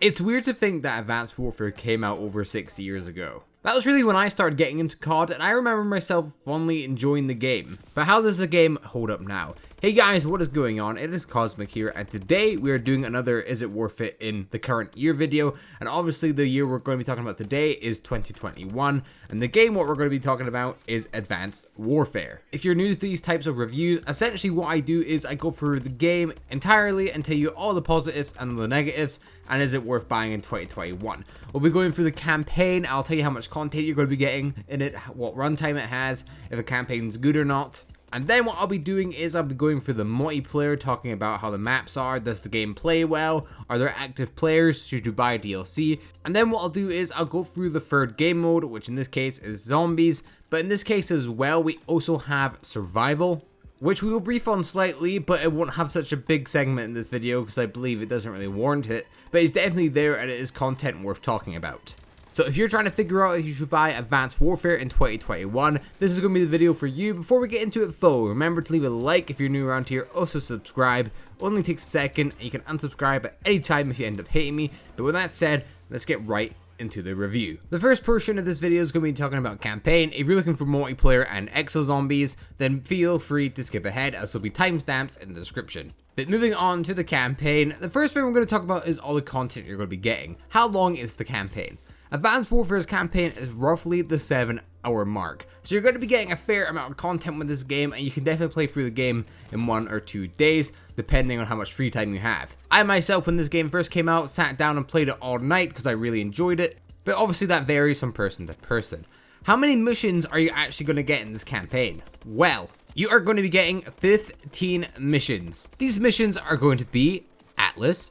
It's weird to think that Advanced Warfare came out over 6 years ago. That was really when I started getting into COD, and I remember myself fondly enjoying the game. But how does the game hold up now? Hey guys, what is going on? It is Cosmic here, and today we are doing another Is It Worth It in the current year video. And obviously the year we're going to be talking about today is 2021, and the game what we're going to be talking about is Advanced Warfare. If you're new to these types of reviews, essentially what I do is I go through the game entirely and tell you all the positives and the negatives, and is it worth buying in 2021. We'll be going through the campaign. I'll tell you how much content you're going to be getting in it, what runtime it has, if the campaign's good or not. And then what I'll be doing is I'll be going through the multiplayer, talking about how the maps are, does the game play well, are there active players, should you buy DLC. And then what I'll do is I'll go through the third game mode, which in this case is zombies, but in this case as well we also have survival, which we will brief on slightly, but it won't have such a big segment in this video because I believe it doesn't really warrant it, but it's definitely there and it is content worth talking about. So if you're trying to figure out if you should buy Advanced Warfare in 2021, this is going to be the video for you. Before we get into it though, remember to leave a like if you're new around here, also subscribe. Only takes a second and you can unsubscribe at any time if you end up hating me. But with that said, let's get right into the review. The first portion of this video is going to be talking about campaign. If you're looking for multiplayer and Exo Zombies, then feel free to skip ahead as there'll be timestamps in the description. But moving on to the campaign, the first thing we're going to talk about is all the content you're going to be getting. How long is the campaign? Advanced Warfare's campaign is roughly the 7-hour mark, so you're going to be getting a fair amount of content with this game, and you can definitely play through the game in 1 or 2 days, depending on how much free time you have. I myself, when this game first came out, sat down and played it all night because I really enjoyed it, but obviously that varies from person to person. How many missions are you actually going to get in this campaign? Well, you are going to be getting 15 missions. These missions are going to be Atlas,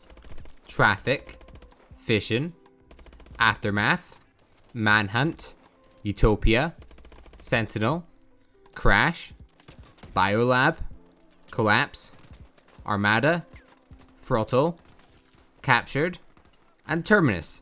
Traffic, Fishing, Aftermath, Manhunt, Utopia, Sentinel, Crash, Biolab, Collapse, Armada, Throttle, Captured, and Terminus.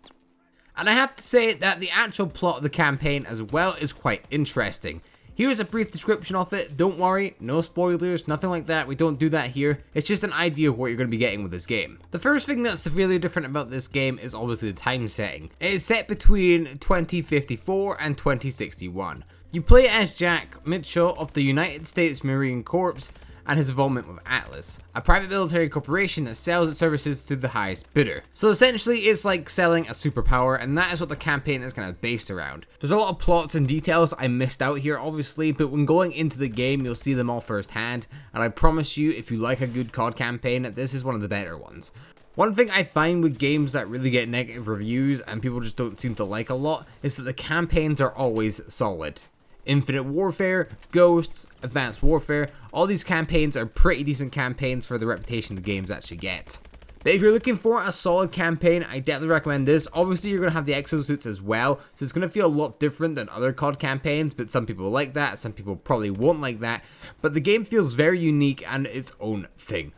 And I have to say that the actual plot of the campaign as well is quite interesting. Here's a brief description of it. Don't worry, no spoilers, nothing like that. We don't do that here. It's just an idea of what you're going to be getting with this game. The first thing that's severely different about this game is obviously the time setting. It is set between 2054 and 2061. You play as Jack Mitchell of the United States Marine Corps and his involvement with Atlas, a private military corporation that sells its services to the highest bidder. So essentially it's like selling a superpower, and that is what the campaign is kind of based around. There's a lot of plots and details I missed out here obviously, but when going into the game you'll see them all firsthand, and I promise you if you like a good COD campaign, this is one of the better ones. One thing I find with games that really get negative reviews and people just don't seem to like a lot is that the campaigns are always solid. Infinite Warfare, Ghosts, Advanced Warfare, all these campaigns are pretty decent campaigns for the reputation the games actually get. But if you're looking for a solid campaign, I definitely recommend this. Obviously you're going to have the exosuits as well, so it's going to feel a lot different than other COD campaigns, but some people like that, some people probably won't like that. But the game feels very unique and its own thing.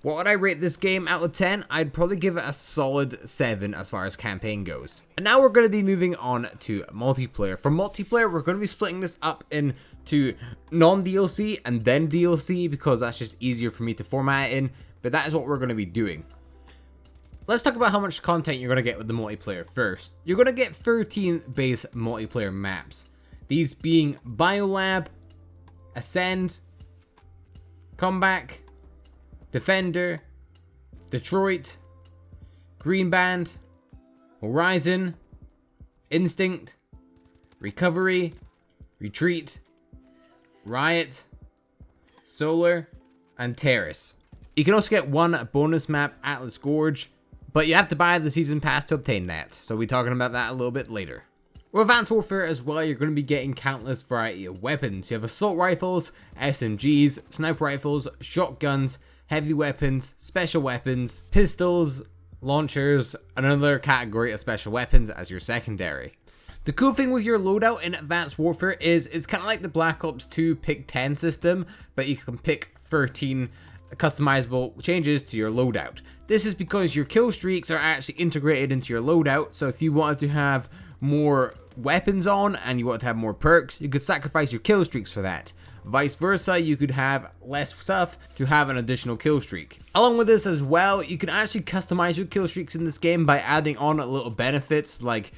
What would I rate this game out of 10? I'd probably give it a solid 7 as far as campaign goes. And now we're going to be moving on to multiplayer. For multiplayer, we're going to be splitting this up into non-DLC and then DLC because that's just easier for me to format it in, but that is what we're going to be doing. Let's talk about how much content you're going to get with the multiplayer first. You're going to get 13 base multiplayer maps. These being Biolab, Ascend, Comeback, Defender, Detroit, Green Band, Horizon, Instinct, Recovery, Retreat, Riot, Solar, and Terrace. You can also get one bonus map, Atlas Gorge, but you have to buy the season pass to obtain that, so we'll be talking about that a little bit later. With Advanced Warfare as well, you're going to be getting countless variety of weapons. You have assault rifles, SMGs, sniper rifles, shotguns, heavy weapons, special weapons, pistols, launchers, and another category of special weapons as your secondary. The cool thing with your loadout in Advanced Warfare is it's kind of like the Black Ops 2 pick 10 system, but you can pick 13 customizable changes to your loadout. This is because your kill streaks are actually integrated into your loadout, so if you wanted to have more weapons on and you want to have more perks, you could sacrifice your kill streaks for that. Vice versa, you could have less stuff to have an additional kill streak. Along with this as well, you can actually customize your kill streaks in this game by adding on little benefits like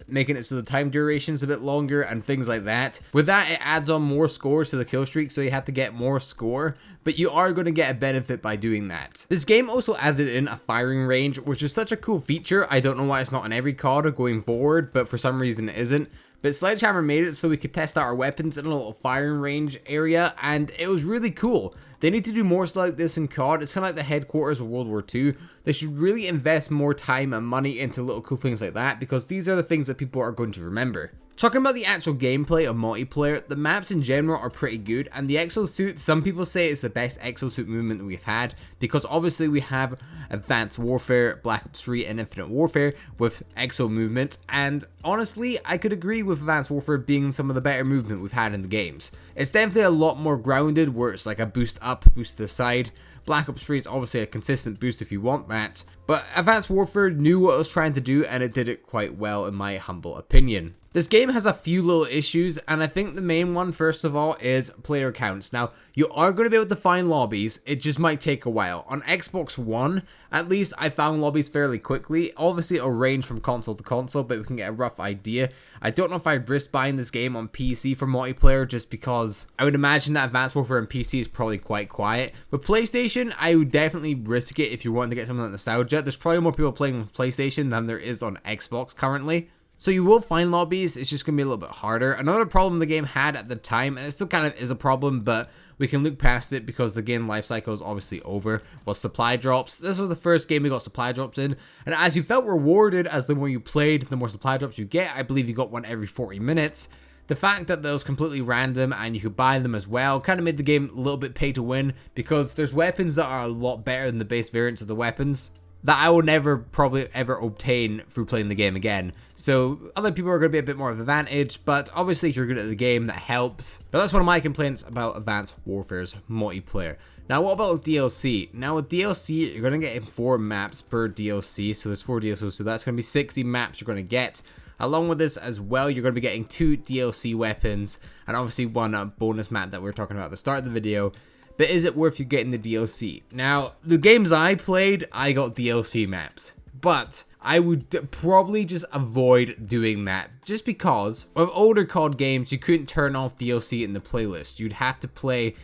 making it so the time duration's a bit longer and things like that. With that, it adds on more scores to the kill streak, so you have to get more score, but you are going to get a benefit by doing that. This game also added in a firing range, which is such a cool feature. I don't know why it's not in every COD going forward, but for some reason it isn't. But Sledgehammer made it so we could test out our weapons in a little firing range area, and it was really cool. They need to do more stuff like this in COD. It's kind of like the headquarters of World War II. They should really invest more time and money into little cool things like that, because these are the things that people are going to remember. Talking about the actual gameplay of multiplayer, the maps in general are pretty good, and the exosuit, some people say it's the best exosuit movement we've had, because obviously we have Advanced Warfare, Black Ops 3, and Infinite Warfare with exo movement, and honestly, I could agree with Advanced Warfare being some of the better movement we've had in the games. It's definitely a lot more grounded, where it's like a boost up, boost to the side. Black Ops 3 is obviously a consistent boost if you want that, but Advanced Warfare knew what it was trying to do, and it did it quite well in my humble opinion. This game has a few little issues, and I think the main one, first of all, is player counts. Now, you are going to be able to find lobbies, it just might take a while. On Xbox One, at least, I found lobbies fairly quickly. Obviously, it'll range from console to console, but we can get a rough idea. I don't know if I'd risk buying this game on PC for multiplayer, just because I would imagine that Advanced Warfare on PC is probably quite quiet. With PlayStation, I would definitely risk it if you're wanting to get something like nostalgia. There's probably more people playing with PlayStation than there is on Xbox currently. So you will find lobbies, it's just going to be a little bit harder. Another problem the game had at the time, and it still kind of is a problem, but we can look past it because the game lifecycle is obviously over, was supply drops. This was the first game we got supply drops in, and as you felt rewarded as the more you played, the more supply drops you get. I believe you got one every 40 minutes. The fact that those completely random and you could buy them as well kind of made the game a little bit pay to win, because there's weapons that are a lot better than the base variants of the weapons that I will never probably ever obtain through playing the game again. So other people are going to be a bit more of an advantage, but obviously if you're good at the game, that helps. But that's one of my complaints about Advanced Warfare's multiplayer. Now what about DLC? Now with DLC, you're going to get 4 maps per DLC, so there's 4 DLCs, so that's going to be 60 maps you're going to get. Along with this as well, you're going to be getting 2 DLC weapons, and obviously one bonus map that we were talking about at the start of the video. But is it worth you getting the DLC? Now, the games I played, I got DLC maps. But I would probably just avoid doing that. Just because with older COD games, you couldn't turn off DLC in the playlist. You'd have to play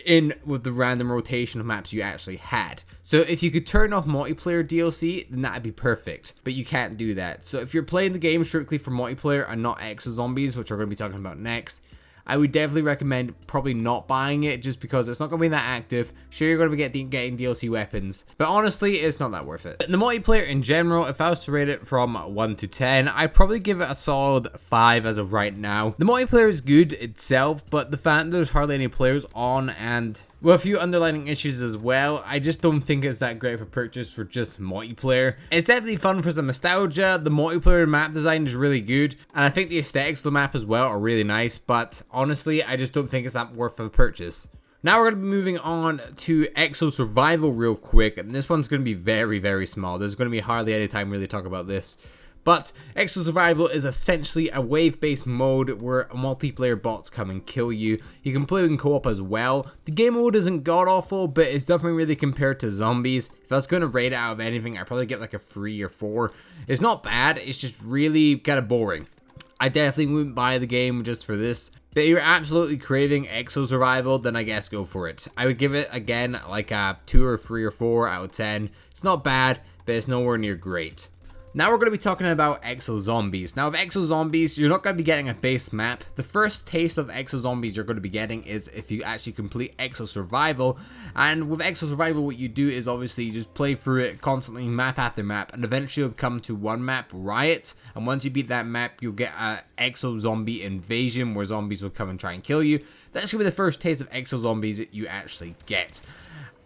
in with the random rotation of maps you actually had. So if you could turn off multiplayer DLC, then that'd be perfect. But you can't do that. So if you're playing the game strictly for multiplayer and not Exo Zombies, which we're going to be talking about next, I would definitely recommend probably not buying it, just because it's not going to be that active. Sure, you're going to be getting DLC weapons, but honestly, it's not that worth it. The multiplayer in general, if I was to rate it from 1 to 10, I'd probably give it a solid 5 as of right now. The multiplayer is good itself, but the fact that there's hardly any players on, and with a few underlying issues as well, I just don't think it's that great of a purchase for just multiplayer. It's definitely fun for some nostalgia. The multiplayer map design is really good, and I think the aesthetics of the map as well are really nice, but honestly, I just don't think it's that worth of a purchase. Now we're going to be moving on to Exo Survival real quick, and this one's going to be very, very small. There's going to be hardly any time really to talk about this. But Exo Survival is essentially a wave-based mode where multiplayer bots come and kill you. You can play in co-op as well. The game mode isn't god-awful, but it's definitely really compared to Zombies. If I was going to rate it out of anything, I'd probably give like a 3 or 4. It's not bad, it's just really kind of boring. I definitely wouldn't buy the game just for this. But if you're absolutely craving Exo Survival, then I guess go for it. I would give it, again, like a 2 or 3 or 4 out of 10. It's not bad, but it's nowhere near great. Now we're going to be talking about Exo Zombies. Now with Exo Zombies, you're not going to be getting a base map. The first taste of Exo Zombies you're going to be getting is if you actually complete Exo Survival. And with Exo Survival, what you do is obviously you just play through it constantly, map after map, and eventually you'll come to one map, Riot. And once you beat that map, you'll get an Exo Zombie Invasion, where zombies will come and try and kill you. That's going to be the first taste of Exo Zombies that you actually get.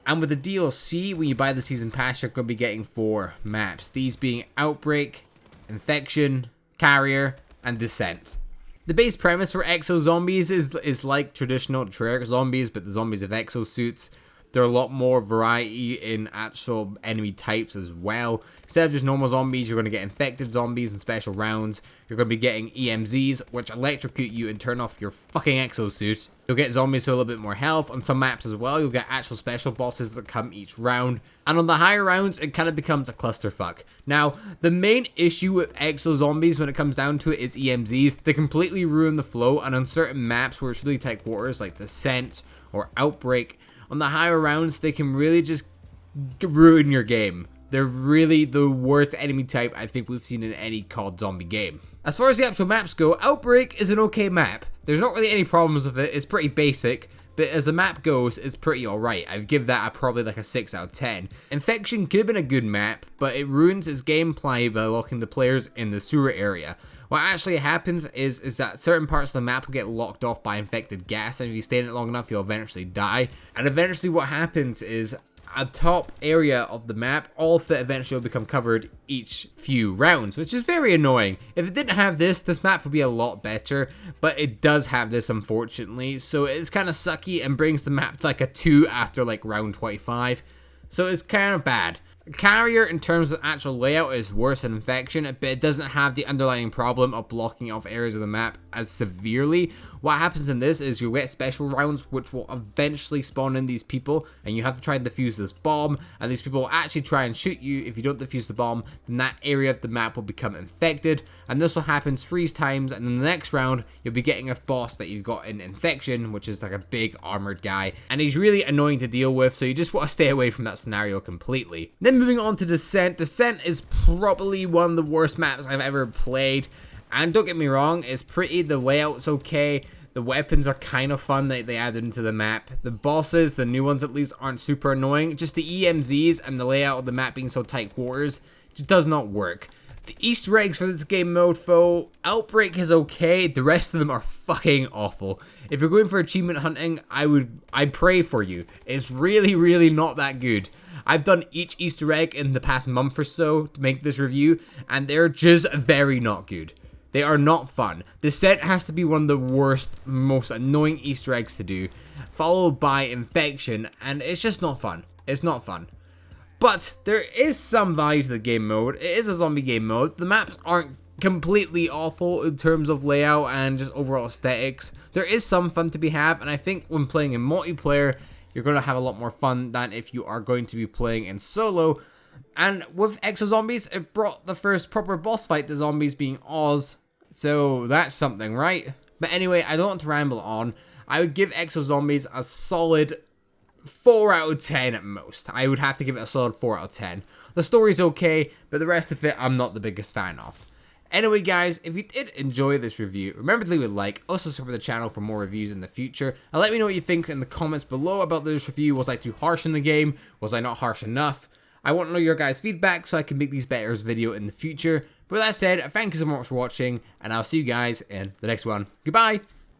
And with the DLC, when you buy the Season Pass, you're going to be getting 4 maps. These being Outbreak, Infection, Carrier, and Descent. The base premise for Exo Zombies is like traditional Treyarch zombies, but the zombies have exosuits. There are a lot more variety in actual enemy types as well. Instead of just normal zombies, you're going to get infected zombies in special rounds. You're going to be getting EMZs, which electrocute you and turn off your fucking exosuit. You'll get zombies with a little bit more health. On some maps as well, you'll get actual special bosses that come each round. And on the higher rounds, it kind of becomes a clusterfuck. Now, the main issue with Exo Zombies when it comes down to it is EMZs. They completely ruin the flow, and on certain maps where it's really tight quarters, like Descent or Outbreak, on the higher rounds, they can really just ruin your game. They're really the worst enemy type I think we've seen in any COD zombie game. As far as the actual maps go, Outbreak is an okay map. There's not really any problems with it, it's pretty basic, but as the map goes, it's pretty alright. I'd give that probably like a 6 out of 10. Infection could have been a good map, but it ruins its gameplay by locking the players in the sewer area. What actually happens is that certain parts of the map will get locked off by infected gas, and if you stay in it long enough, you'll eventually die. And eventually what happens is a top area of the map, all of it eventually will become covered each few rounds, which is very annoying. If it didn't have this map would be a lot better, but it does have this unfortunately, so it's kind of sucky and brings the map to like a 2 after like round 25, so it's kind of bad. Carrier, in terms of actual layout, is worse than Infection, but it doesn't have the underlying problem of blocking off areas of the map as severely. What happens in this is you'll get special rounds which will eventually spawn in these people, and you have to try and defuse this bomb, and these people will actually try and shoot you. If you don't defuse the bomb, then that area of the map will become infected, and this will happen 3 times, and in the next round, you'll be getting a boss that you've got in Infection, which is like a big armored guy, and he's really annoying to deal with, so you just want to stay away from that scenario completely. Then moving on to Descent. Descent is probably one of the worst maps I've ever played, and don't get me wrong, it's pretty, the layout's okay, the weapons are kind of fun that they added into the map, the bosses, the new ones at least, aren't super annoying, just the EMZs and the layout of the map being so tight quarters just does not work. The Easter eggs for this game mode, though, Outbreak is okay, the rest of them are fucking awful. If you're going for achievement hunting, I'd pray for you. It's really not that good. I've done each Easter egg in the past month or so to make this review, and they're just very not good. They are not fun. Descent has to be one of the worst, most annoying Easter eggs to do, followed by Infection, and it's just not fun. It's not fun. But there is some value to the game mode. It is a zombie game mode. The maps aren't completely awful in terms of layout and just overall aesthetics. There is some fun to be had, and I think when playing in multiplayer, you're going to have a lot more fun than if you are going to be playing in solo. And with Exo Zombies, it brought the first proper boss fight to zombies being Oz. So that's something, right? But anyway, I don't want to ramble on. I would give Exo Zombies a solid 4 out of 10 at most. I would have to give it a solid 4 out of 10. The story's okay, but the rest of it I'm not the biggest fan of. Anyway guys, if you did enjoy this review, remember to leave a like, also subscribe to the channel for more reviews in the future, and let me know what you think in the comments below about this review. Was I too harsh in the game? Was I not harsh enough? I want to know your guys' feedback so I can make these better video in the future. But with that said, thank you so much for watching, and I'll see you guys in the next one. Goodbye!